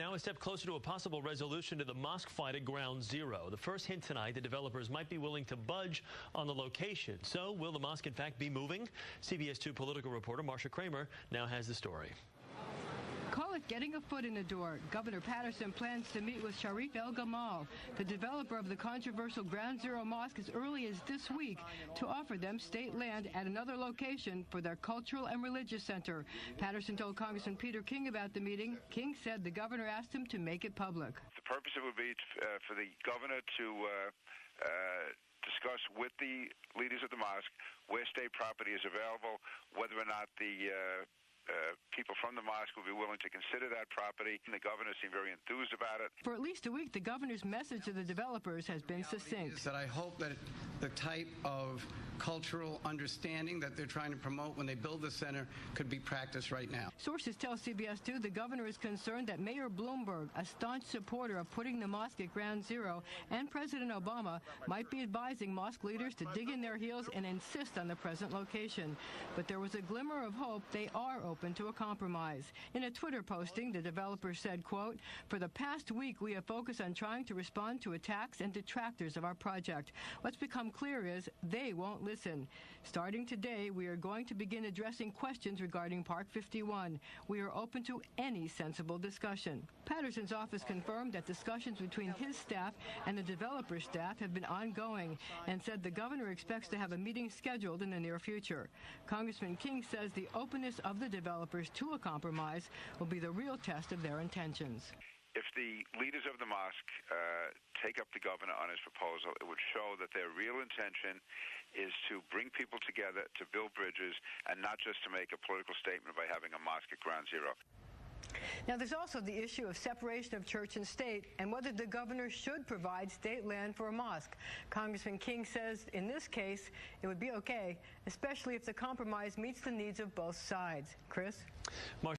Now a step closer to a possible resolution to the mosque fight at Ground Zero. The first hint tonight, the developers might be willing to budge on the location. So will the mosque in fact be moving? CBS 2 political reporter Marsha Kramer now has the story. Call it getting a foot in the door. Governor Paterson plans to meet with Sharif El-Gamal, the developer of the controversial Ground Zero Mosque, as early as this week to offer them state land at another location for their cultural and religious center. Paterson told Congressman Pete King about the meeting. King said the governor asked him to make it public. The purpose of it would be for the governor to discuss with the leaders of the mosque where state property is available, whether or not the people from the mosque will be willing to consider that property. And the governor seemed very enthused about it. For at least a week, the governor's message to the developers has been succinct. That I hope that the type of cultural understanding that they're trying to promote when they build the center could be practiced right now. Sources tell CBS 2 the governor is concerned that Mayor Bloomberg, a staunch supporter of putting the mosque at Ground Zero, and President Obama might be advising mosque leaders to dig in their heels and insist on the present location. But there was a glimmer of hope. They are open to a compromise. In a Twitter posting, the developer said, quote, "For the past week, we have focused on trying to respond to attacks and detractors of our project. What's become clear is they won't listen. Starting today, we are going to begin addressing questions regarding Park 51. We are open to any sensible discussion." Paterson's office confirmed that discussions between his staff and the developer's staff have been ongoing and said the governor expects to have a meeting scheduled in the near future. Congressman King says the openness of the developers to a compromise will be the real test of their intentions. If the leaders of the mosque take up the governor on his proposal, it would show that their real intention is to bring people together, to build bridges, and not just to make a political statement by having a mosque at Ground Zero. Now, there's also the issue of separation of church and state and whether the governor should provide state land for a mosque. Congressman King says in this case it would be okay, especially if the compromise meets the needs of both sides. Chris?